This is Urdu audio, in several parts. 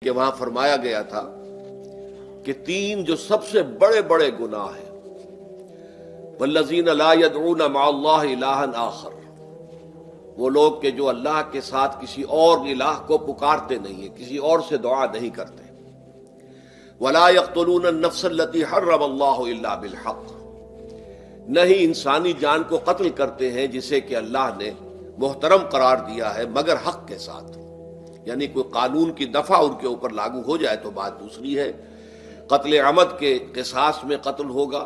کہ وہاں فرمایا گیا تھا کہ تین جو سب سے بڑے بڑے گناہ ہیں، والذین لا يدعون مع اللہ الہا آخر، وہ لوگ کہ جو اللہ کے ساتھ کسی اور الہ کو پکارتے نہیں ہیں، کسی اور سے دعا نہیں کرتے، ولا يقتلون النفس التي حرم اللہ الا بالحق، نہیں انسانی جان کو قتل کرتے ہیں جسے کہ اللہ نے محترم قرار دیا ہے مگر حق کے ساتھ، یعنی کوئی قانون کی دفعہ ان کے اوپر لاگو ہو جائے تو بات دوسری ہے۔ قتل عمد کے قصاص میں قتل ہوگا،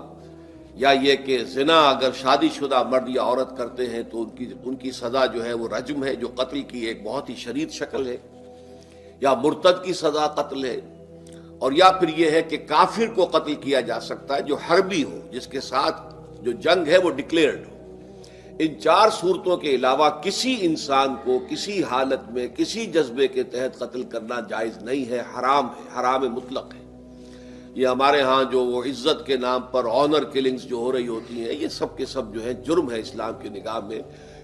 یا یہ کہ زنا اگر شادی شدہ مرد یا عورت کرتے ہیں تو ان کی سزا جو ہے وہ رجم ہے، جو قتل کی ایک بہت ہی شدید شکل ہے، یا مرتد کی سزا قتل ہے، اور یا پھر یہ ہے کہ کافر کو قتل کیا جا سکتا ہے جو حربی ہو، جس کے ساتھ جو جنگ ہے وہ ڈکلیئرڈ ہو۔ ان چار صورتوں کے علاوہ کسی انسان کو کسی حالت میں کسی جذبے کے تحت قتل کرنا جائز نہیں ہے، حرام ہے، حرام مطلق ہے۔ یہ ہمارے ہاں جو وہ عزت کے نام پر آنر کلنگز جو ہو رہی ہوتی ہیں، یہ سب کے سب جو ہے جرم ہے اسلام کی نگاہ میں۔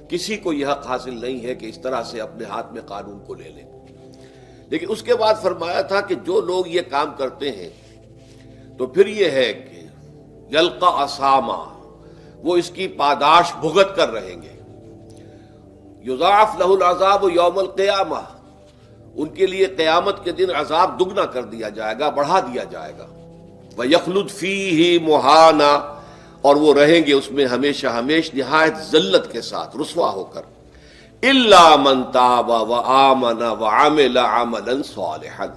کسی کو یہ حق حاصل نہیں ہے کہ اس طرح سے اپنے ہاتھ میں قانون کو لے لے۔ لیکن اس کے بعد فرمایا تھا کہ جو لوگ یہ کام کرتے ہیں تو پھر یہ ہے کہ یلقا اساما، وہ اس کی پاداش بھگت کر رہیں گے۔ یضاعف لہ العذاب یوم القیامہ، ان کے لیے قیامت کے دن عذاب دگنا کر دیا جائے گا، بڑھا دیا جائے گا۔ وَيَخْلُدْ فِيهِ مُهَانًا، اور وہ رہیں گے اس میں ہمیشہ ہمیش نہایت ذلت کے ساتھ، رسوا ہو کر۔ إِلَّا مَن تَابَ وَآمَنَ وَعَمِلَ عَمَلًا صَالِحًا،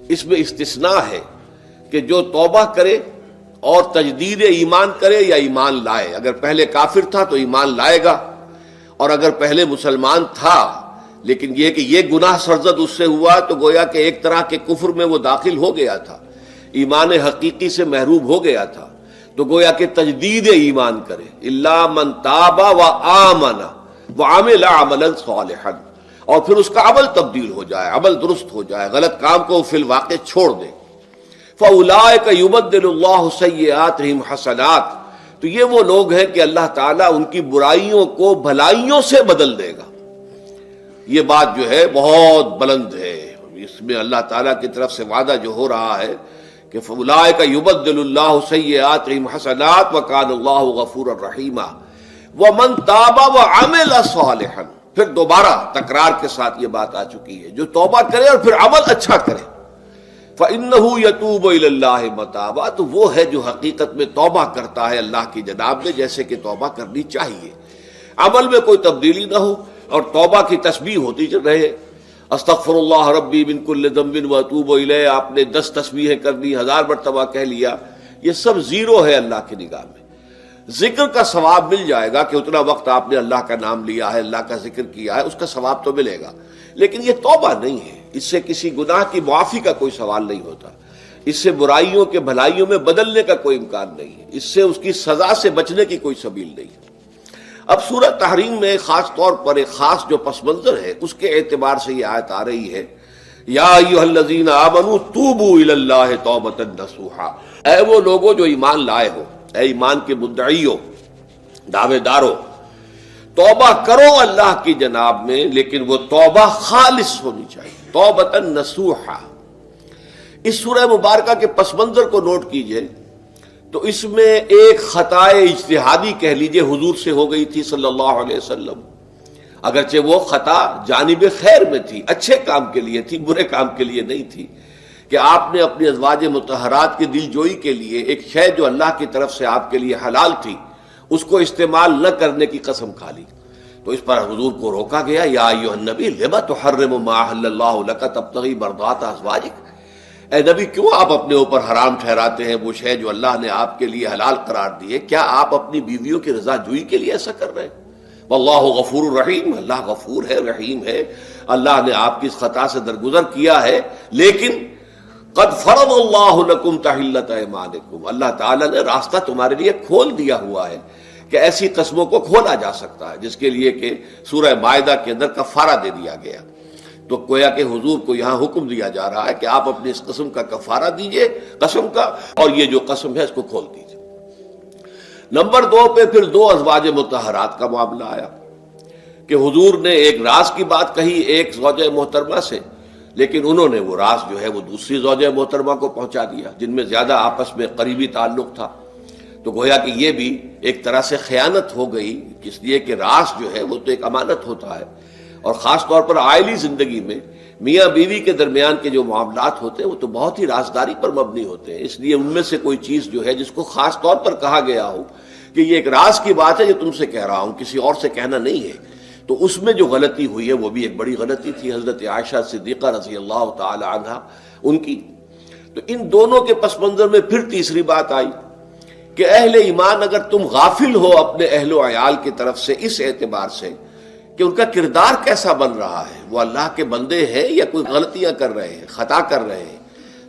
اس میں استثناء ہے کہ جو توبہ کرے اور تجدید ایمان کرے یا ایمان لائے۔ اگر پہلے کافر تھا تو ایمان لائے گا، اور اگر پہلے مسلمان تھا لیکن یہ کہ یہ گناہ سرزد اس سے ہوا تو گویا کہ ایک طرح کے کفر میں وہ داخل ہو گیا تھا، ایمان حقیقی سے محروم ہو گیا تھا، تو گویا کہ تجدید ایمان کرے۔ الا من تاب وآمن وعمل عملا صالحا، اور پھر اس کا عمل تبدیل ہو جائے، عمل درست ہو جائے، غلط کام کو فی الواقع چھوڑ دے۔ فاولئک یبدل اللہ سیئاتہم حسنات، تو یہ وہ لوگ ہیں کہ اللہ تعالیٰ ان کی برائیوں کو بھلائیوں سے بدل دے گا۔ یہ بات جو ہے بہت بلند ہے، اس میں اللہ تعالیٰ کی طرف سے وعدہ جو ہو رہا ہے کہ فاولئک یبدل اللہ سیئاتہم حسنات وکان اللہ غفورا رحیما ومن تاب وعمل صالحا، پھر دوبارہ تکرار کے ساتھ یہ بات آ چکی ہے، جو توبہ کرے اور پھر عمل اچھا کرے، فإنہ یتوب الی اللہ متابا، تو وہ ہے جو حقیقت میں توبہ کرتا ہے اللہ کی جناب میں جیسے کہ توبہ کرنی چاہیے، عمل میں کوئی تبدیلی نہ ہو اور توبہ کی تسبیح ہوتی رہے۔ استغفر اللہ ربی من کل ذنب واتوب الیہ، آپ نے 10 تسبیحیں کر دی، 1000 مرتبہ کہہ لیا، یہ سب زیرو ہے اللہ کی نگاہ میں۔ ذکر کا ثواب مل جائے گا کہ اتنا وقت آپ نے اللہ کا نام لیا ہے، اللہ کا ذکر کیا ہے، اس کا ثواب تو ملے گا، لیکن یہ توبہ نہیں ہے، اس سے کسی گناہ کی معافی کا کوئی سوال نہیں ہوتا، اس سے برائیوں کے بھلائیوں میں بدلنے کا کوئی امکان نہیں ہے، اس سے اس کی سزا سے بچنے کی کوئی سبیل نہیں ہے۔ اب سورہ تحریم میں خاص طور پر ایک خاص جو پس منظر ہے اس کے اعتبار سے یہ آیت آ رہی ہے، یا ایھا الذین آمنوا توبوا الی اللہ توبۃ نصوحا، اے وہ لوگوں جو ایمان لائے ہو، اے ایمان کے مدعیوں، دعوے داروں، توبہ کرو اللہ کی جناب میں، لیکن وہ توبہ خالص ہونی چاہیے، توبۃ نصوحا۔ اس سورہ مبارکہ کے پس منظر کو نوٹ کیجئے تو اس میں ایک خطائے اجتہادی کہہ لیجئے حضور سے ہو گئی تھی صلی اللہ علیہ وسلم، اگرچہ وہ خطا جانب خیر میں تھی، اچھے کام کے لیے تھی، برے کام کے لیے نہیں تھی، کہ آپ نے اپنی ازواج مطہرات کی دل جوئی کے لیے ایک شے جو اللہ کی طرف سے آپ کے لیے حلال تھی اس کو استعمال نہ کرنے کی قسم کھا لی، تو اس پر حضور کو روکا گیا، یا ایھا النبی لم تحرم ما احل اللہ لک تبتغی مرضات ازواجک، اے نبی کیوں آپ اپنے اوپر حرام ٹھہراتے ہیں وہ شے جو اللہ نے آپ کے لیے حلال قرار دی ہے؟ کیا آپ اپنی بیویوں کی رضا جوئی کے لیے ایسا کر رہے ہیں؟ واللہ غفور الرحیم، اللہ غفور ہے، رحیم ہے، اللہ نے آپ کی اس خطا سے درگزر کیا ہے، لیکن قد فرض اللہ لکم تحلۃ ایمانکم، اللہ تعالیٰ نے راستہ تمہارے لیے کھول دیا ہوا ہے کہ ایسی قسموں کو کھولا جا سکتا ہے، جس کے لیے کہ سورہ مائدہ کے اندر کفارہ دے دیا گیا۔ تو گویا کہ حضور کو یہاں حکم دیا جا رہا ہے کہ آپ اپنی اس قسم کا کفارہ دیجئے، قسم کا، اور یہ جو قسم ہے اس کو کھول دیجئے۔ نمبر 2 پہ پھر 2 ازواج مطہرات کا معاملہ آیا کہ حضور نے ایک راز کی بات کہی ایک زوجہ محترمہ سے، لیکن انہوں نے وہ راز جو ہے وہ دوسری زوجہ محترمہ کو پہنچا دیا جن میں زیادہ آپس میں قریبی تعلق تھا. تو گویا کہ یہ بھی ایک طرح سے خیانت ہو گئی، اس لیے کہ راز جو ہے وہ تو ایک امانت ہوتا ہے، اور خاص طور پر عائلی زندگی میں میاں بیوی کے درمیان کے جو معاملات ہوتے ہیں وہ تو بہت ہی رازداری پر مبنی ہوتے ہیں. اس لیے ان میں سے کوئی چیز جو ہے جس کو خاص طور پر کہا گیا ہو کہ یہ ایک راز کی بات ہے، یہ تم سے کہہ رہا ہوں، کسی اور سے کہنا نہیں ہے، تو اس میں جو غلطی ہوئی ہے وہ بھی ایک بڑی غلطی تھی حضرت عائشہ صدیقہ رضی اللہ تعالی عنہا ان کی. تو ان دونوں کے پس منظر میں پھر تیسری بات آئی کہ اہل ایمان اگر تم غافل ہو اپنے اہل و عیال کی طرف سے اس اعتبار سے کہ ان کا کردار کیسا بن رہا ہے، وہ اللہ کے بندے ہیں یا کوئی غلطیاں کر رہے ہیں، خطا کر رہے ہیں،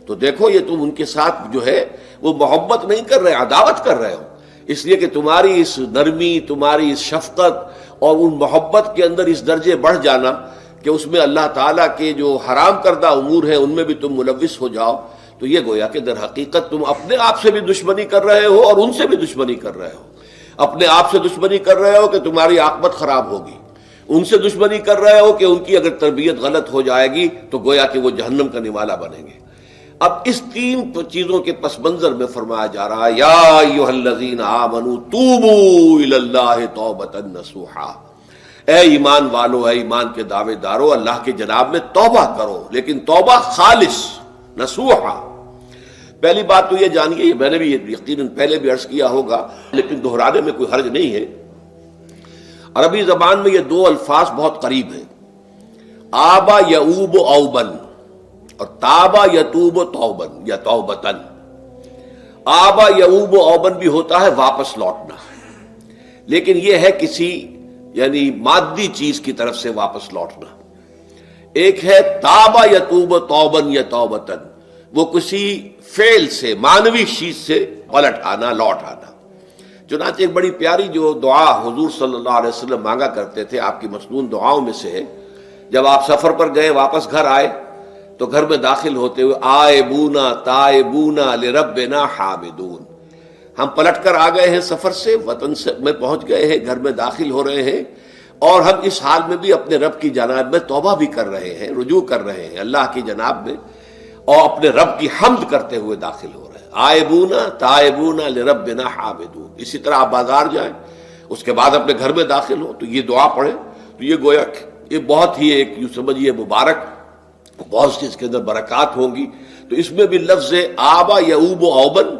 تو دیکھو یہ تم ان کے ساتھ جو ہے وہ محبت نہیں کر رہے، عداوت کر رہے ہو. اس لیے کہ تمہاری اس نرمی، تمہاری اس شفقت اور ان محبت کے اندر اس درجے بڑھ جانا کہ اس میں اللہ تعالیٰ کے جو حرام کردہ امور ہیں ان میں بھی تم ملوث ہو جاؤ، تو یہ گویا کہ در حقیقت تم اپنے آپ سے بھی دشمنی کر رہے ہو اور ان سے بھی دشمنی کر رہے ہو. اپنے آپ سے دشمنی کر رہے ہو کہ تمہاری عاقبت خراب ہوگی، ان سے دشمنی کر رہے ہو کہ ان کی اگر تربیت غلط ہو جائے گی تو گویا کہ وہ جہنم کا نوالا بنیں گے. اب اس تین چیزوں کے پس منظر میں فرمایا جا رہا ہے یا ایھا الذین آمنوا توبوا الی اللہ توبۃ نصوحا، اے ایمان والو، اے ایمان کے دعوے دارو، اللہ کے جناب میں توبہ کرو، لیکن توبہ خالص نصوحا. پہلی بات تو یہ جانیے، میں نے بھی یقیناً پہلے بھی عرض کیا ہوگا لیکن دہرانے میں کوئی حرج نہیں ہے، عربی زبان میں یہ دو الفاظ بہت قریب ہیں، آبا یعوب اوبن اور تابا یتوب توبن یا توبتن. آبا یعوب اوبن بھی ہوتا ہے واپس لوٹنا، لیکن یہ ہے کسی یعنی مادی چیز کی طرف سے واپس لوٹنا. ایک ہے تابا یتوب توبن یا توبتن، وہ کسی فعل سے، معنوی چیز سے پلٹ آنا، لوٹ آنا. چنانچہ ایک بڑی پیاری جو دعا حضور صلی اللہ علیہ وسلم مانگا کرتے تھے، آپ کی مصنون دعاؤں میں سے ہے، جب آپ سفر پر گئے واپس گھر آئے تو گھر میں داخل ہوتے ہوئے آئبونا تائبونا لربنا حامدون، ہم پلٹ کر آ گئے ہیں سفر سے، وطن سے میں پہنچ گئے ہیں، گھر میں داخل ہو رہے ہیں، اور ہم اس حال میں بھی اپنے رب کی جناب میں توبہ بھی کر رہے ہیں، رجوع کر رہے ہیں اللہ کی جناب میں، اور اپنے رب کی حمد کرتے ہوئے داخل ہو رہے ہیں. آئبونا تائبونا لربنا حامدون. اسی طرح آپ بازار جائیں، اس کے بعد اپنے گھر میں داخل ہو تو یہ دعا پڑھیں، تو یہ گویا یہ بہت ہی ایک یوں سمجھیے مبارک، بہت سی اس کے اندر برکات ہوں گی. تو اس میں بھی لفظ آبا یعوب اوبن،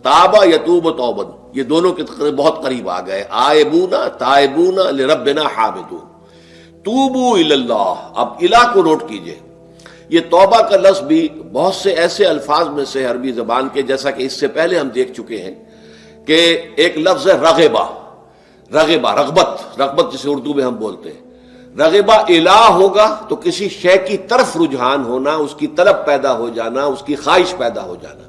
تابا یتوب توبن، یہ دونوں کے بہت قریب آ گئے، آئبونا تائبونا لربنا حامدون. توبو الی اللہ، اب الہ کو نوٹ کیجئے، یہ توبہ کا لفظ بھی بہت سے ایسے الفاظ میں سے عربی زبان کے، جیسا کہ اس سے پہلے ہم دیکھ چکے ہیں کہ ایک لفظ ہے رغبہ، رغبہ رغبت جسے اردو میں ہم بولتے ہیں. رغبہ الہ ہوگا تو کسی شے کی طرف رجحان ہونا، اس کی طلب پیدا ہو جانا، اس کی خواہش پیدا ہو جانا.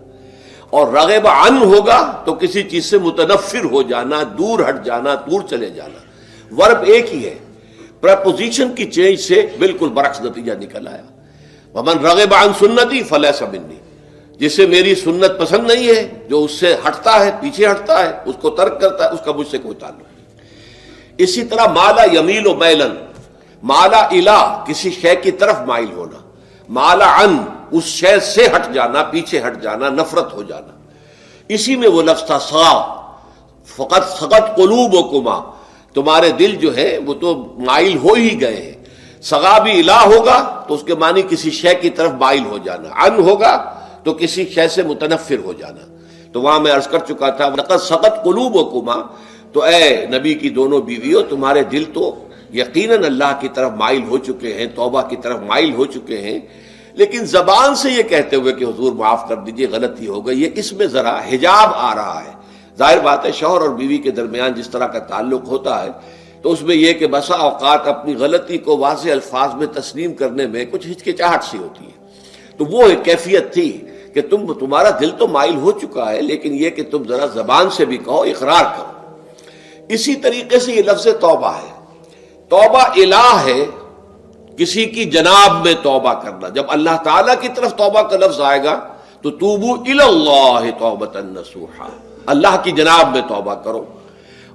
اور رغبہ عن ہوگا تو کسی چیز سے متنفر ہو جانا، دور ہٹ جانا، دور چلے جانا. ورب ایک ہی ہے، پریپوزیشن کی چینج سے بالکل برعکس نتیجہ نکل آیا. ومن رغب عن سنتی فلیس منی، جسے میری سنت پسند نہیں ہے، جو اس سے ہٹتا ہے، پیچھے ہٹتا ہے، اس کو ترک کرتا ہے، اس کا مجھ سے کوئی تعلق نہیں. اسی طرح مالا یمیل و میلن، مالا الہ کسی شے کی طرف مائل ہونا، مالا عن اس شے سے ہٹ جانا، پیچھے ہٹ جانا، نفرت ہو جانا. اسی میں وہ لفظ تھا سا، فقط سقط قلوبکما، تمہارے دل جو ہے وہ تو مائل ہو ہی گئے ہیں. سغا بھی الہ ہوگا تو اس کے معنی کسی شے کی طرف مائل ہو جانا، عن ہوگا تو کسی شے سے متنفر ہو جانا. تو وہاں میں عرض کر چکا تھا لقد سقط قلوبکما، تو اے نبی کی دونوں بیویوں، تمہارے دل تو یقیناً اللہ کی طرف مائل ہو چکے ہیں، توبہ کی طرف مائل ہو چکے ہیں، لیکن زبان سے یہ کہتے ہوئے کہ حضور معاف کر دیجئے غلطی ہو گئی، یہ اس میں ذرا حجاب آ رہا ہے. ظاہر بات ہے شوہر اور بیوی کے درمیان جس طرح کا تعلق ہوتا ہے تو اس میں یہ کہ بسا اوقات اپنی غلطی کو واضح الفاظ میں تسلیم کرنے میں کچھ ہچکچاہٹ سی ہوتی ہے. تو وہ ایک کیفیت تھی کہ تمہارا دل تو مائل ہو چکا ہے، لیکن یہ کہ تم ذرا زبان سے بھی کہو، اقرار کرو. اسی طریقے سے یہ لفظ توبہ ہے، توبہ الہ ہے کسی کی جناب میں توبہ کرنا. جب اللہ تعالیٰ کی طرف توبہ کا لفظ آئے گا تو توبو الی اللہ توبۃ نصوحا، اللہ کی جناب میں توبہ کرو.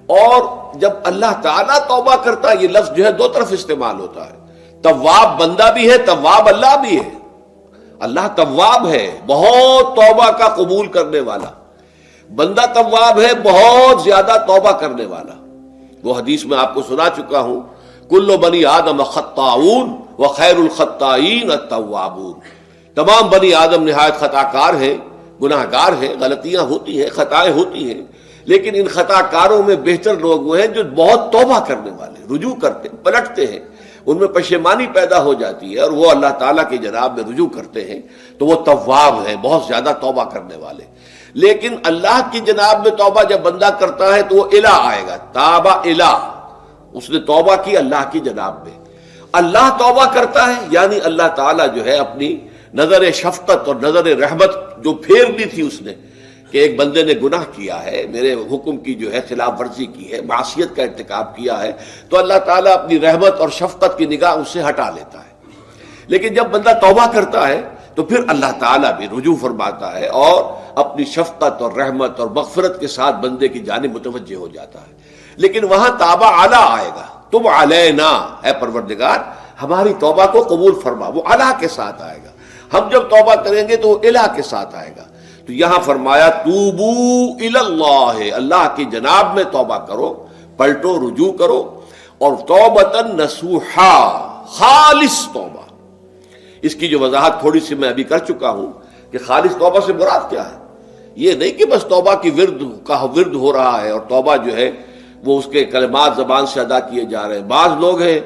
اور جب اللہ تعالیٰ توبہ کرتا ہے، یہ لفظ جو ہے دو طرف استعمال ہوتا ہے، تواب بندہ بھی ہے، تواب اللہ بھی ہے. اللہ تواب ہے، بہت توبہ کا قبول کرنے والا، بندہ تواب ہے، بہت زیادہ توبہ کرنے والا۔ وہ حدیث میں آپ کو سنا چکا ہوں، کل بنی آدم خطاؤون وخیر الخطائین التوابون، تمام بنی آدم نہایت خطا کار ہیں، گناہ گار ہیں، غلطیاں ہوتی ہیں، خطائیں ہوتی ہیں، لیکن ان خطا کاروں میں بہتر لوگ وہ ہیں جو بہت توبہ کرنے والے، رجوع کرتے ہیں، پلٹتے ہیں، ان میں پشیمانی پیدا ہو جاتی ہے اور وہ اللہ تعالیٰ کی جناب میں رجوع کرتے ہیں، تو وہ تواب ہیں، بہت زیادہ توبہ کرنے والے۔ لیکن اللہ کی جناب میں توبہ جب بندہ کرتا ہے تو وہ الہ آئے گا، تابہ الہ، اس نے توبہ کی اللہ کی جناب میں۔ اللہ توبہ کرتا ہے یعنی اللہ تعالیٰ جو ہے اپنی نظر شفقت اور نظر رحمت جو پھیر دی تھی اس نے کہ ایک بندے نے گناہ کیا ہے، میرے حکم کی جو ہے خلاف ورزی کی ہے، معصیت کا ارتکاب کیا ہے، تو اللہ تعالیٰ اپنی رحمت اور شفقت کی نگاہ اس سے ہٹا لیتا ہے۔ لیکن جب بندہ توبہ کرتا ہے تو پھر اللہ تعالیٰ بھی رجوع فرماتا ہے اور اپنی شفقت اور رحمت اور مغفرت کے ساتھ بندے کی جانب متوجہ ہو جاتا ہے۔ لیکن وہاں تابہ اعلیٰ آئے گا، تب علینا، اے پروردگار ہماری توبہ کو قبول فرما، وہ الہ کے ساتھ آئے گا۔ ہم جب توبہ کریں گے تو وہ الہ کے ساتھ آئے گا۔ تو یہاں فرمایا توبو الی اللہ، اللہ کی جناب میں توبہ کرو، پلٹو، رجوع کرو، اور توبۃ نصوحا، خالص توبہ۔ اس کی جو وضاحت تھوڑی سی میں ابھی کر چکا ہوں کہ خالص توبہ سے مراد کیا ہے۔ یہ نہیں کہ بس توبہ کی ورد ہو رہا ہے اور توبہ جو ہے وہ اس کے کلمات زبان سے ادا کیے جا رہے ہیں۔ بعض لوگ ہیں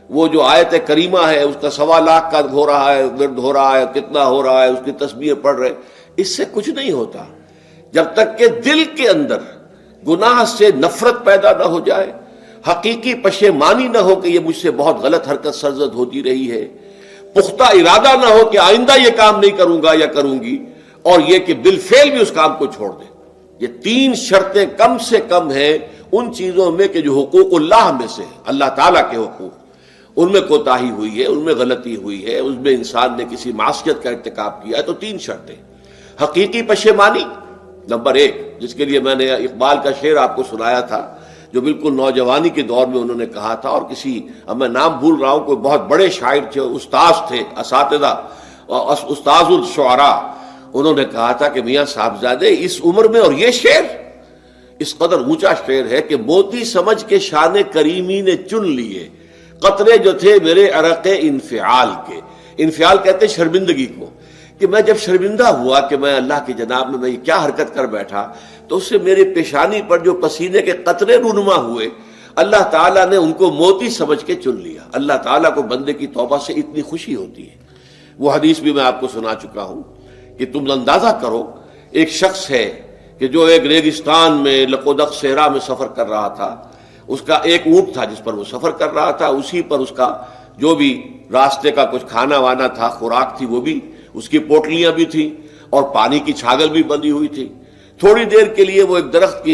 وہ جو آیت کریمہ ہے اس کا 1.25 لاکھ کا ہو رہا ہے، ورد ہو رہا ہے، کتنا ہو رہا ہے، اس کی تسبیح پڑھ رہے، اس سے کچھ نہیں ہوتا جب تک کہ دل کے اندر گناہ سے نفرت پیدا نہ ہو جائے، حقیقی پشیمانی نہ ہو کہ یہ مجھ سے بہت غلط حرکت سرزد ہوتی رہی ہے، پختہ ارادہ نہ ہو کہ آئندہ یہ کام نہیں کروں گا یا کروں گی، اور یہ کہ بالفعل بھی اس کام کو چھوڑ دیں۔ یہ 3 شرطیں کم سے کم ہیں ان چیزوں میں کہ جو حقوق اللہ میں سے اللہ تعالیٰ کے حقوق، ان میں کوتاہی ہوئی ہے، ان میں غلطی ہوئی ہے، اس میں انسان نے کسی معصیت کا ارتکاب کیا ہے، تو 3 شرطیں۔ حقیقی پشیمانی نمبر 1، جس کے لیے میں نے اقبال کا شعر آپ کو سنایا تھا جو بالکل نوجوانی کے دور میں انہوں نے کہا تھا، اور کسی، اب میں نام بھول رہا ہوں، کوئی بہت بڑے شاعر تھے، استاذ تھے، اساتذہ، استاذ الشعراء، انہوں نے کہا تھا کہ میاں صاحبزادے اس عمر میں اور یہ شعر اس قدر اونچا شعر ہے کہ موتی سمجھ کے شان کریمی نے چن لیے قطرے جو تھے میرے عرق انفعال کے۔ انفعال کہتے ہیں شرمندگی کو، کہ میں جب شرمندہ ہوا کہ میں اللہ کی جناب میں یہ کیا حرکت کر بیٹھا، تو اس سے میری پیشانی پر جو پسینے کے قطرے رونما ہوئے، اللہ تعالیٰ نے ان کو موتی سمجھ کے چن لیا۔ اللہ تعالیٰ کو بندے کی توبہ سے اتنی خوشی ہوتی ہے۔ وہ حدیث بھی میں آپ کو سنا چکا ہوں کہ تم اندازہ کرو، ایک شخص ہے کہ جو ایک ریگستان میں لقودق صحرا میں سفر کر رہا تھا، اس کا ایک اونٹ تھا جس پر وہ سفر کر رہا تھا، اسی پر اس کا جو بھی راستے کا کچھ کھانا وانا تھا، خوراک تھی، وہ بھی، اس کی پوٹلیاں بھی تھیں اور پانی کی چھاگل بھی بندھی ہوئی تھی۔ تھوڑی دیر کے لیے وہ ایک درخت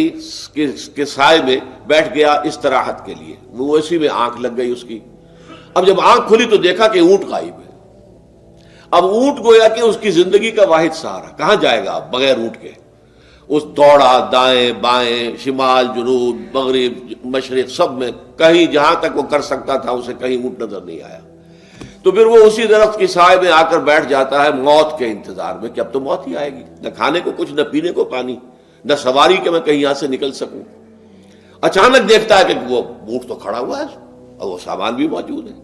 کے سائے میں بیٹھ گیا استراحت کے لیے، وہ اسی میں آنکھ لگ گئی اس کی۔ اب جب آنکھ کھلی تو دیکھا کہ اونٹ غائب ہے۔ اب اونٹ گویا کہ اس کی زندگی کا واحد سہارا، کہاں جائے گا اب بغیر اونٹ کے؟ اس دوڑا دائیں بائیں، شمال جنوب مغرب مشرق، سب میں کہیں جہاں تک وہ کر سکتا تھا اسے کہیں اونٹ نظر نہیں آیا۔ تو پھر وہ اسی درخت کی سائے میں آ کر بیٹھ جاتا ہے موت کے انتظار میں کہ اب تو موت ہی آئے گی، نہ کھانے کو کچھ، نہ پینے کو پانی، نہ سواری کہ میں کہیں یہاں سے نکل سکوں۔ اچانک دیکھتا ہے کہ وہ اونٹ تو کھڑا ہوا ہے اور وہ سامان بھی موجود ہے۔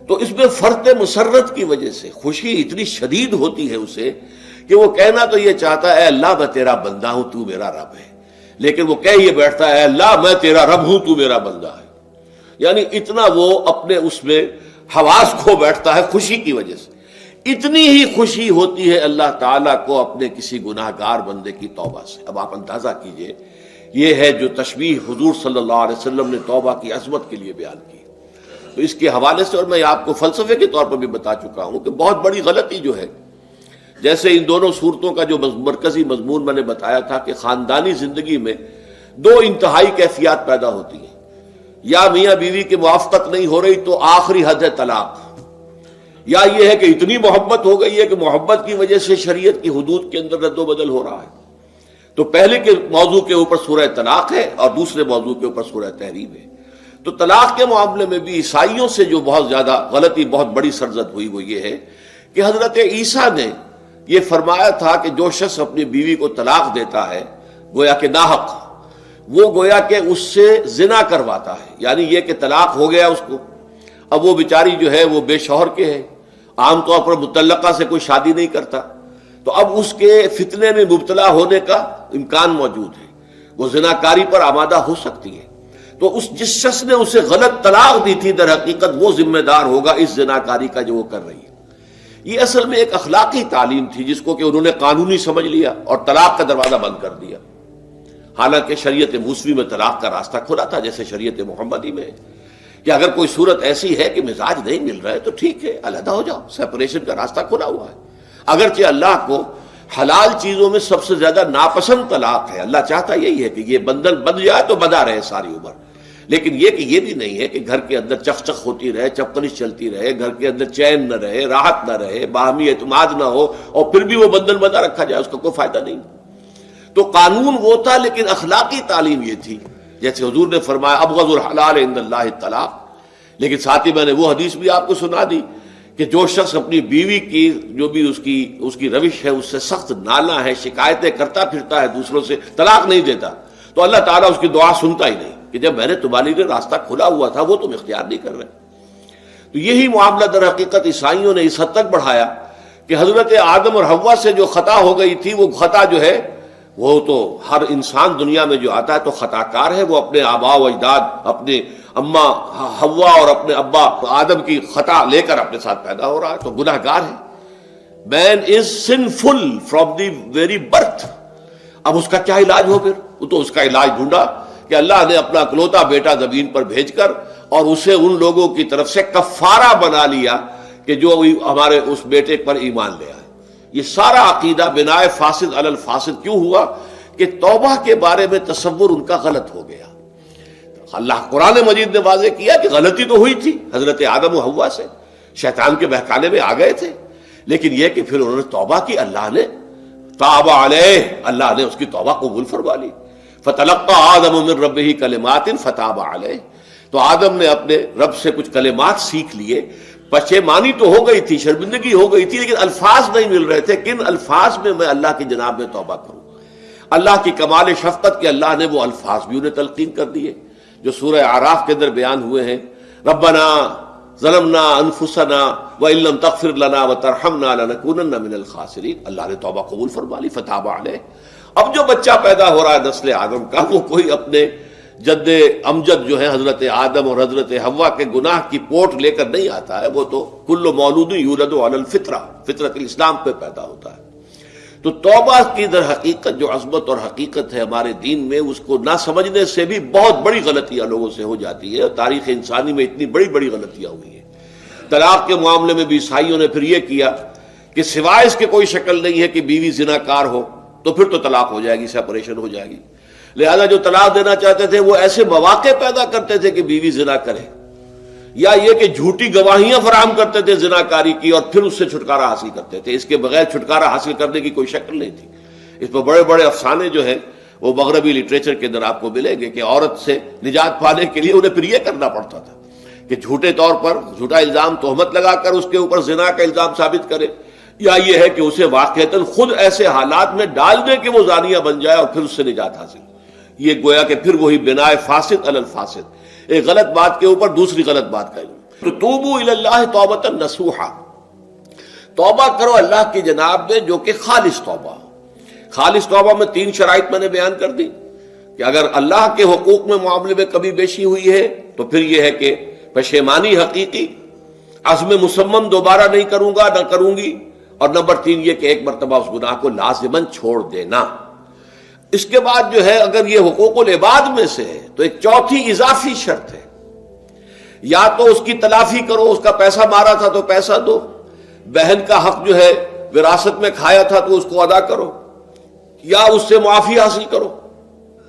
تو اس میں فرط مسرت کی وجہ سے خوشی اتنی شدید ہوتی ہے اسے کہ وہ کہنا تو یہ چاہتا ہے اے اللہ میں تیرا بندہ ہوں، تو میرا رب ہے، لیکن وہ کہہ یہ بیٹھتا ہے اے اللہ میں تیرا رب ہوں، تو میرا بندہ ہے۔ یعنی اتنا وہ اپنے اس میں حواس کھو بیٹھتا ہے خوشی کی وجہ سے۔ اتنی ہی خوشی ہوتی ہے اللہ تعالیٰ کو اپنے کسی گناہ گار بندے کی توبہ سے۔ اب آپ اندازہ کیجئے، یہ ہے جو تشبیہ حضور صلی اللہ علیہ وسلم نے توبہ کی عظمت کے لیے بیان کی۔ تو اس کے حوالے سے، اور میں آپ کو فلسفے کے طور پر بھی بتا چکا ہوں کہ بہت بڑی غلطی جو ہے، جیسے ان دونوں صورتوں کا جو مرکزی مضمون میں نے بتایا تھا کہ خاندانی زندگی میں 2 انتہائی کیفیات پیدا ہوتی ہیں، یا میاں بیوی کی موافقت نہیں ہو رہی تو آخری حد ہے طلاق، یا یہ ہے کہ اتنی محبت ہو گئی ہے کہ محبت کی وجہ سے شریعت کی حدود کے اندر رد و بدل ہو رہا ہے۔ تو پہلے کے موضوع کے اوپر سورہ طلاق ہے اور دوسرے موضوع کے اوپر سورہ تحریم ہے۔ تو طلاق کے معاملے میں بھی عیسائیوں سے جو بہت زیادہ غلطی بہت بڑی سرزد ہوئی وہ یہ ہے کہ حضرت عیسیٰ نے یہ فرمایا تھا کہ جو شخص اپنی بیوی کو طلاق دیتا ہے گویا کہ ناحق، وہ گویا کہ اس سے زنا کرواتا ہے، یعنی یہ کہ طلاق ہو گیا اس کو، اب وہ بیچاری جو ہے وہ بے شوہر کے ہے، عام طور پر مطلقہ سے کوئی شادی نہیں کرتا، تو اب اس کے فتنے میں مبتلا ہونے کا امکان موجود ہے، وہ زناکاری پر آمادہ ہو سکتی ہے، تو اس جس شخص نے اسے غلط طلاق دی تھی در حقیقت وہ ذمہ دار ہوگا اس زناکاری کا جو وہ کر رہی ہے۔ یہ اصل میں ایک اخلاقی تعلیم تھی جس کو کہ انہوں نے قانونی سمجھ لیا اور طلاق کا دروازہ بند کر دیا، حالانکہ شریعت موسوی میں طلاق کا راستہ کھلا تھا جیسے شریعت محمدی میں، کہ اگر کوئی صورت ایسی ہے کہ مزاج نہیں مل رہا ہے تو ٹھیک ہے، علیحدہ ہو جاؤ، سیپریشن کا راستہ کھلا ہوا ہے۔ اگرچہ اللہ کو حلال چیزوں میں سب سے زیادہ ناپسند طلاق ہے، اللہ چاہتا یہی ہے کہ یہ بندھن بندھ جائے تو بندھا رہے ساری عمر، لیکن یہ کہ یہ بھی نہیں ہے کہ گھر کے اندر چخ چخ ہوتی رہے، چپکلش چلتی رہے، گھر کے اندر چین نہ رہے، راحت نہ رہے، باہمی اعتماد نہ ہو اور پھر بھی وہ بندھن بندھا رکھا جائے، اس کا کوئی فائدہ نہیں۔ تو قانون وہ تھا لیکن اخلاقی تعلیم یہ تھی، جیسے حضور نے فرمایا ابغض الحلال عند اللہ الطلاق، لیکن ساتھ ہی میں نے وہ حدیث بھی آپ کو سنا دی کہ جو شخص اپنی بیوی کی جو بھی اس کی روش ہے اس سے سخت نالاں ہے، شکایتیں کرتا پھرتا ہے دوسروں سے، طلاق نہیں دیتا، تو اللہ تعالیٰ اس کی دعا سنتا ہی نہیں کہ جب میں نے تمہارے لیے راستہ کھلا ہوا تھا وہ تم اختیار نہیں کر رہے۔ تو یہی معاملہ در حقیقت عیسائیوں نے اس حد تک بڑھایا کہ حضرت آدم اور حوا سے جو خطا ہو گئی تھی وہ خطا جو ہے وہ تو ہر انسان دنیا میں جو آتا ہے تو خطا کار ہے، وہ اپنے آباء و اجداد، اپنے اماں حوا اور اپنے ابا آدم کی خطا لے کر اپنے ساتھ پیدا ہو رہا ہے، تو گناہ گار ہے۔ Man is sinful from the very birth. اب اس کا کیا علاج ہو پھر؟ وہ تو اس کا علاج ڈھونڈا کہ اللہ نے اپنا اکلوتا بیٹا زمین پر بھیج کر اور اسے ان لوگوں کی طرف سے کفارہ بنا لیا کہ جو ہمارے اس بیٹے پر ایمان لے آئے۔ یہ سارا عقیدہ بنائے فاسد علی الفاسد کیوں ہوا؟ کہ توبہ کے بارے میں تصور ان کا غلط ہو گیا۔ اللہ قرآن مجید نے واضح کیا کہ غلطی تو ہوئی تھی حضرت آدم و حوا سے، شیطان کے بہکانے میں آ گئے تھے، لیکن یہ کہ پھر انہوں نے توبہ کی، اللہ نے تاب علیہ، اللہ نے اس کی توبہ قبول فرما لی۔ فتلقى آدم من ربہ کلمات فتاب علیہ، تو آدم نے اپنے رب سے کچھ کلمات سیکھ لیے، پشیمانی تو ہو گئی تھی، شرمندگی ہو گئی تھی، لیکن الفاظ نہیں مل رہے تھے، کن الفاظ میں اللہ کی جناب میں توبہ کروں۔ اللہ کی کمال شفقت کے اللہ نے وہ الفاظ بھی انہیں تلقین کر دیے جو سورہ اعراف کے اندر بیان ہوئے ہیں، ربنا ظلمنا انفسنا وان لم تغفر لنا وترحمنا لنکونن من الخاسرین، اللہ نے توبہ قبول فرما لی، فتاب علیہ۔ اب جو بچہ پیدا ہو رہا ہے نسل آدم کا، وہ کوئی اپنے جد امجد جو ہے حضرت آدم اور حضرت حوا کے گناہ کی پوٹ لے کر نہیں آتا ہے، وہ تو کل مولود یولد علی الفطرہ، فطرت الاسلام پہ پیدا ہوتا ہے۔ تو توبہ کی در حقیقت جو عظمت اور حقیقت ہے ہمارے دین میں، اس کو نہ سمجھنے سے بھی بہت بڑی غلطیاں لوگوں سے ہو جاتی ہے، اور تاریخ انسانی میں اتنی بڑی بڑی غلطیاں ہوئی ہیں۔ طلاق کے معاملے میں بھی عیسائیوں نے پھر یہ کیا کہ سوائے اس کے کوئی شکل نہیں ہے کہ بیوی زناکار ہو تو پھر تو طلاق ہو جائے گی، سیپریشن ہو جائے گی، لہذا جو طلاق دینا چاہتے تھے وہ ایسے مواقع پیدا کرتے تھے کہ بیوی زنا کرے، یا یہ کہ جھوٹی گواہیاں فراہم کرتے تھے زناکاری کی اور پھر اس سے چھٹکارا حاصل کرتے تھے۔ اس کے بغیر چھٹکارا حاصل کرنے کی کوئی شکل نہیں تھی۔ اس پر بڑے بڑے افسانے جو ہیں وہ مغربی لٹریچر کے اندر آپ کو ملیں گے کہ عورت سے نجات پانے کے لیے انہیں پھر یہ کرنا پڑتا تھا کہ جھوٹے طور پر جھوٹا الزام تہمت لگا کر اس کے اوپر زنا کا الزام ثابت کرے، یا یہ ہے کہ اسے واقعتاً خود ایسے حالات میں ڈال دے کہ وہ زانیہ بن جائے اور پھر اس سے نجات حاصل۔ یہ گویا کہ پھر وہی بنائے فاسد علی الفاسد، ایک غلط بات کے اوپر دوسری غلط بات کا۔ تو توبوا الی اللہ توبۃ نصوحا، توبہ کرو اللہ کی جناب میں جو کہ خالص توبہ ہو۔ خالص توبہ میں 3 شرائط میں نے بیان کر دی کہ اگر اللہ کے حقوق میں معاملے میں کبھی بیشی ہوئی ہے تو پھر یہ ہے کہ پشیمانی حقیقی، عزم مصمم دوبارہ نہیں کروں گا نہ کروں گی، اور نمبر 3 یہ کہ ایک مرتبہ اس گناہ کو لازماً چھوڑ دینا۔ اس کے بعد جو ہے اگر یہ حقوق العباد میں سے ہے تو ایک چوتھی اضافی شرط ہے، یا تو اس کی تلافی کرو، اس کا پیسہ مارا تھا تو پیسہ دو، بہن کا حق جو ہے وراثت میں کھایا تھا تو اس کو ادا کرو، یا اس سے معافی حاصل کرو،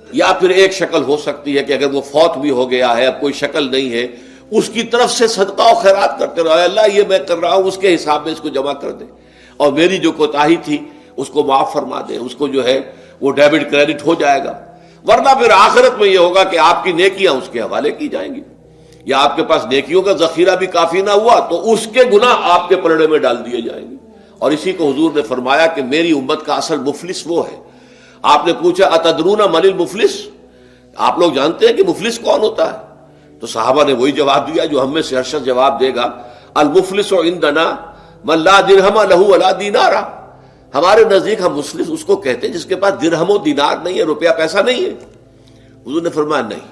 یا پھر ایک شکل ہو سکتی ہے کہ اگر وہ فوت بھی ہو گیا ہے، اب کوئی شکل نہیں ہے، اس کی طرف سے صدقہ و خیرات کرتے رہو، اللہ یہ میں کر رہا ہوں اس کے حساب میں اس کو جمع کر دے، اور میری جو کوتاہی تھی اس کو معاف فرما دے، اس کو جو ہے وہ ڈیبٹ کریڈٹ ہو جائے گا، ورنہ پھر آخرت میں یہ ہوگا کہ آپ کی نیکیاں اس کے حوالے کی جائیں گی۔ یا آپ کے پاس نیکیوں کا ذخیرہ بھی کافی نہ ہوا تو اس کے گناہ آپ کے پلڑے میں ڈال دیے جائیں گے. اور اسی کو حضور نے فرمایا کہ میری امت کا اصل مفلس وہ ہے. آپ نے پوچھا اتدرون من المفلس، آپ لوگ جانتے ہیں کہ مفلس کون ہوتا ہے؟ تو صحابہ نے وہی جواب دیا جو ہم میں سے ہر شخص جواب دے گا، المفلس عندنا من لا درہم لہ ولا دینار. ہمارے نزدیک ہم مفلس اس کو کہتے ہیں جس کے پاس درہم و دینار نہیں ہے، روپیہ پیسہ نہیں ہے. حضور نے فرمایا نہیں،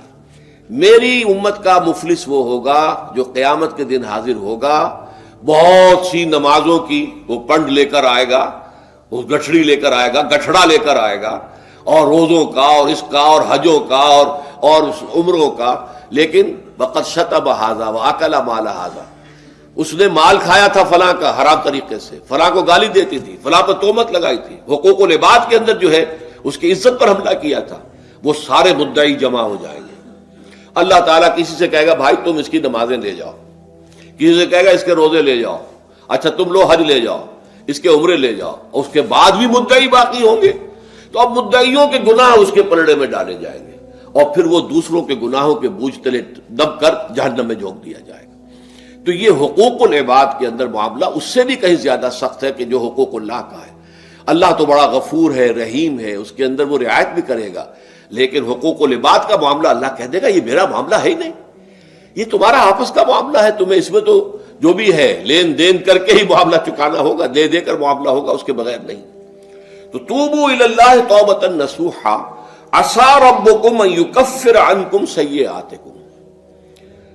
میری امت کا مفلس وہ ہوگا جو قیامت کے دن حاضر ہوگا، بہت سی نمازوں کی وہ پنڈ لے کر آئے گا، وہ گٹھڑی لے کر آئے گا، گٹھڑا لے کر آئے گا، اور روزوں کا اور اس کا اور حجوں کا اور عمروں کا، لیکن وقد شتم ھذا واکل مال ھذا، اس نے مال کھایا تھا فلاں کا حرام طریقے سے، فلاں کو گالی دیتی تھی، فلاں پر تہمت لگائی تھی، حقوق العباد کے اندر جو ہے اس کی عزت پر حملہ کیا تھا. وہ سارے مدعی جمع ہو جائیں گے. اللہ تعالیٰ کسی سے کہے گا بھائی تم اس کی نمازیں لے جاؤ، کسی سے کہے گا اس کے روزے لے جاؤ، اچھا تم لو حج لے جاؤ، اس کے عمرے لے جاؤ، اور اس کے بعد بھی مدعی باقی ہوں گے. تو اب مدعیوں کے گناہ اس کے پلڑے میں ڈالے جائیں گے، اور پھر وہ دوسروں کے گناہوں کے بوجھ تلے دب کر جہنم میں جھونک دیا جائے گا. تو یہ حقوق العباد کے اندر معاملہ اس سے بھی کہیں زیادہ سخت ہے کہ جو حقوق اللہ کا ہے. اللہ تو بڑا غفور ہے، رحیم ہے، اس کے اندر وہ رعایت بھی کرے گا، لیکن حقوق العباد کا معاملہ اللہ کہہ دے گا یہ میرا معاملہ ہے ہی نہیں، یہ تمہارا آپس کا معاملہ ہے، تمہیں اس میں تو جو بھی ہے لین دین کر کے ہی معاملہ چکانا ہوگا، دے دے کر معاملہ ہوگا، اس کے بغیر نہیں. تو توبوا الی اللہ توبۃ نصوحا عسى ربکم ان یکفر عنکم سیئاتکم.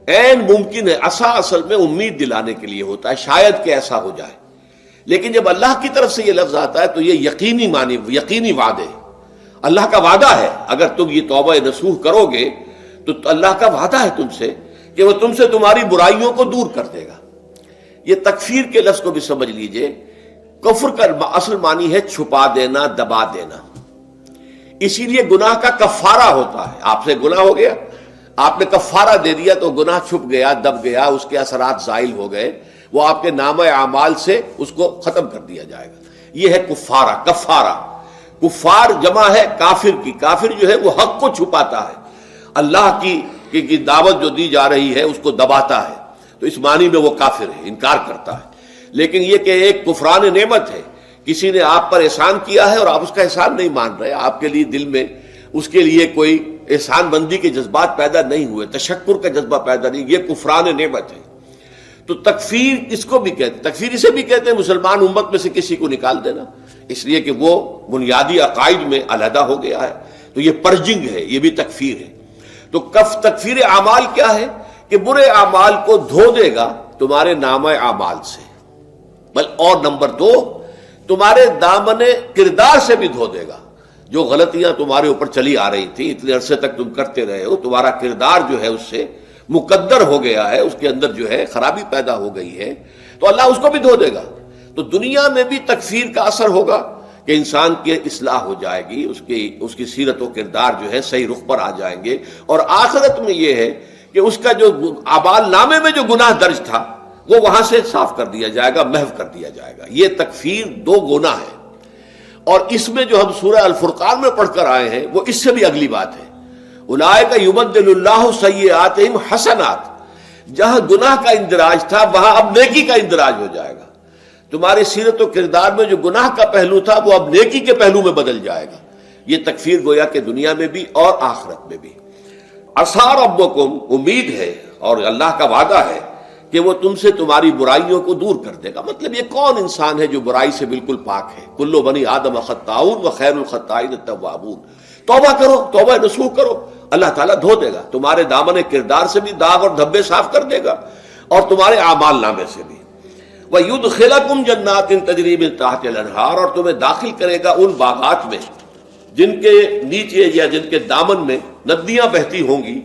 عین ممکن ہے، عسى اصل میں امید دلانے کے لیے ہوتا ہے، شاید کہ ایسا ہو جائے، لیکن جب اللہ کی طرف سے یہ لفظ آتا ہے تو یہ یقینی معنی، یقینی وعدے، اللہ کا وعدہ ہے. اگر تم یہ توبہ نصوح کرو گے تو اللہ کا وعدہ ہے تم سے کہ وہ تم سے تمہاری برائیوں کو دور کر دے گا. یہ تکفیر کے لفظ کو بھی سمجھ لیجئے. کفر کا اصل معنی ہے چھپا دینا، دبا دینا. اسی لیے گناہ کا کفارہ ہوتا ہے. آپ سے گناہ ہو گیا، آپ نے کفارہ دے دیا تو گناہ چھپ گیا، دب گیا، اس کے اثرات زائل ہو گئے، وہ آپ کے نامہ اعمال سے اس کو ختم کر دیا جائے گا. یہ ہے کفارہ، کفارہ. کفار جمع ہے کافر کی. کافر جو ہے وہ حق کو چھپاتا ہے، اللہ کی دعوت جو دی جا رہی ہے اس کو دباتا ہے، تو اس معنی میں وہ کافر ہے، انکار کرتا ہے. لیکن یہ کہ ایک کفران نعمت ہے، کسی نے آپ پر احسان کیا ہے اور آپ اس کا احسان نہیں مان رہے، آپ کے لیے دل میں اس کے لیے کوئی احسان بندی کے جذبات پیدا نہیں ہوئے، تشکر کا جذبہ پیدا نہیں، یہ کفران نعمت ہے. تو تکفیر اس کو بھی کہتے ہیں، تکفیر اسے بھی کہتے ہیں مسلمان امت میں سے کسی کو نکال دینا، اس لیے کہ وہ بنیادی عقائد میں علیحدہ ہو گیا ہے. تو یہ پرجنگ ہے، یہ بھی تکفیر ہے. تو تکفیر اعمال کیا ہے کہ برے اعمال کو دھو دے گا تمہارے نامہ اعمال سے، اور نمبر 2 تمہارے دامن کردار سے بھی دھو دے گا. جو غلطیاں تمہارے اوپر چلی آ رہی تھی، اتنے عرصے تک تم کرتے رہے ہو، تمہارا کردار جو ہے اس سے مقدر ہو گیا ہے، اس کے اندر جو ہے خرابی پیدا ہو گئی ہے، تو اللہ اس کو بھی دھو دے گا. تو دنیا میں بھی تکفیر کا اثر ہوگا کہ انسان کی اصلاح ہو جائے گی، اس کی سیرت و کردار جو ہے صحیح رخ پر آ جائیں گے. اور آخرت میں یہ ہے کہ اس کا جو اعمال نامے میں جو گناہ درج تھا وہ وہاں سے صاف کر دیا جائے گا، محو کر دیا جائے گا. یہ تکفیر 2 گناہ ہے. اور اس میں جو ہم سورہ الفرقان میں پڑھ کر آئے ہیں وہ اس سے بھی اگلی بات ہے. اولئک یبدل اللہ سیئاتہم حسنات. جہاں گناہ کا اندراج تھا وہاں اب نیکی کا اندراج ہو جائے گا. تمہاری سیرت و کردار میں جو گناہ کا پہلو تھا وہ اب نیکی کے پہلو میں بدل جائے گا. یہ تکفیر گویا کہ دنیا میں بھی اور آخرت میں بھی. عسیٰ ربکم، امید ہے اور اللہ کا وعدہ ہے کہ وہ تم سے تمہاری برائیوں کو دور کر دے گا. مطلب یہ کون انسان ہے جو برائی سے بالکل پاک ہے؟ کل بنی آدم خطاؤن وخیر الخطائین التوابون. توبہ کرو، توبہ نصوح کرو، اللہ تعالیٰ دھو دے گا. تمہارے دامن کردار سے بھی داغ اور دھبے صاف کر دے گا اور تمہارے اعمال نامے سے بھی. وَيُدْخِلَكُمْ جَنَّاتٍ تَجْرِي مِن تَحْتِهَا الْأَنْهَارُ، اور تمہیں داخل کرے گا ان باغات میں جن کے نیچے یا جن کے دامن میں ندیاں بہتی ہوں گی.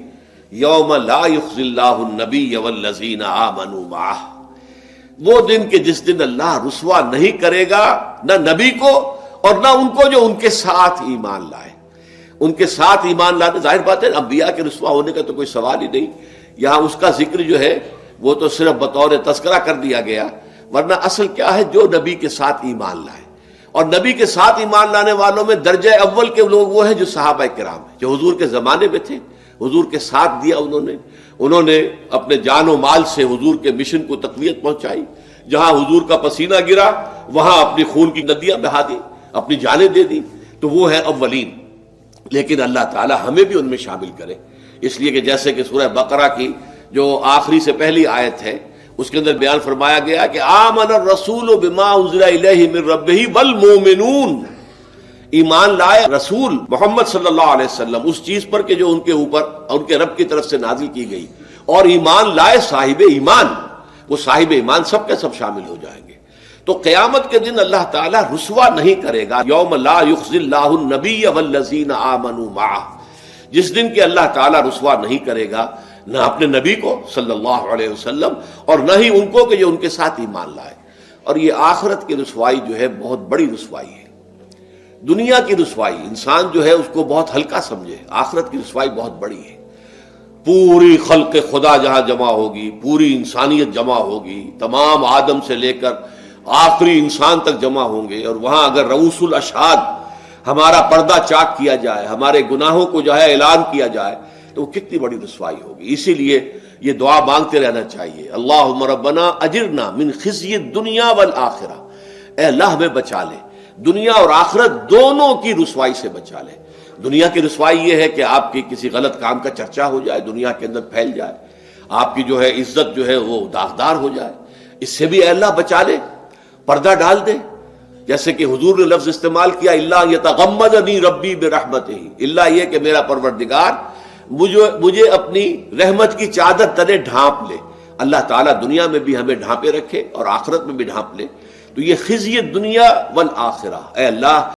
یوم لا یخزی اللہ النبی والذین آمنوا معہ، وہ دن کہ جس دن اللہ رسوا نہیں کرے گا نہ نبی کو اور نہ ان کو جو ان کے ساتھ ایمان لائے. ان کے ساتھ ایمان لانے، ظاہر بات ہے انبیاء کے رسوا ہونے کا تو کوئی سوال ہی نہیں. یہاں اس کا ذکر جو ہے وہ تو صرف بطور تذکرہ کر دیا گیا، ورنہ اصل کیا ہے جو نبی کے ساتھ ایمان لائے. اور نبی کے ساتھ ایمان لانے والوں میں درجہ اول کے لوگ وہ ہیں جو صحابہ کرام ہیں، جو حضور کے زمانے میں تھے، حضور کے ساتھ دیا انہوں نے اپنے جان و مال سے حضور کے مشن کو تقویت پہنچائی. جہاں حضور کا پسینہ گرا وہاں اپنی خون کی ندیاں بہا دی، اپنی جانیں دے دی. تو وہ ہے اولین. لیکن اللہ تعالی ہمیں بھی ان میں شامل کرے، اس لیے کہ جیسے کہ سورہ بقرہ کی جو آخری سے پہلی آیت ہے اس کے اندر بیان فرمایا گیا کہ آمن الرسول بما انزل الیہ من ربہ والمؤمنون، ایمان لائے رسول محمد صلی اللہ علیہ وسلم اس چیز پر کہ جو ان کے اوپر ان کے رب کی طرف سے نازل کی گئی، اور ایمان لائے صاحب ایمان. وہ صاحب ایمان سب کے سب شامل ہو جائیں گے. تو قیامت کے دن اللہ تعالیٰ رسوا نہیں کرے گا. یوم لا یخزی اللہ النبی والذین آمنوا معہ، جس دن کہ اللہ تعالیٰ رسوا نہیں کرے گا نہ اپنے نبی کو صلی اللہ علیہ وسلم اور نہ ہی ان کو کہ جو ان کے ساتھ ایمان لائے. اور یہ آخرت کی رسوائی جو ہے بہت بڑی رسوائی ہے. دنیا کی رسوائی انسان جو ہے اس کو بہت ہلکا سمجھے، آخرت کی رسوائی بہت بڑی ہے. پوری خلق خدا جہاں جمع ہوگی، پوری انسانیت جمع ہوگی، تمام آدم سے لے کر آخری انسان تک جمع ہوں گے، اور وہاں اگر رؤوس الاشہاد ہمارا پردہ چاک کیا جائے، ہمارے گناہوں کو جو ہے اعلان کیا جائے، تو وہ کتنی بڑی رسوائی ہوگی. اسی لیے یہ دعا مانگتے رہنا چاہیے، اللہم ربنا اجرنا من خزی الدنیا والآخرہ، اے اللہ ہمیں بچا لے، دنیا اور آخرت دونوں کی رسوائی سے بچا لے. دنیا کی رسوائی یہ ہے کہ آپ کی کسی غلط کام کا چرچا ہو جائے، دنیا کے اندر پھیل جائے، آپ کی جو ہے عزت جو ہے وہ داغدار ہو جائے، اس سے بھی اے اللہ بچا لے، پردہ ڈال دے. جیسے کہ حضور نے لفظ استعمال کیا اللہ یتغمدنی ربی برحمتہ، اللہ یہ کہ میرا پروردگار مجھے اپنی رحمت کی چادر تلے ڈھانپ لے. اللہ تعالیٰ دنیا میں بھی ہمیں ڈھانپے رکھے اور آخرت میں بھی ڈھانپ لے. تو یہ خزی دنیا والآخرہ، اے اللہ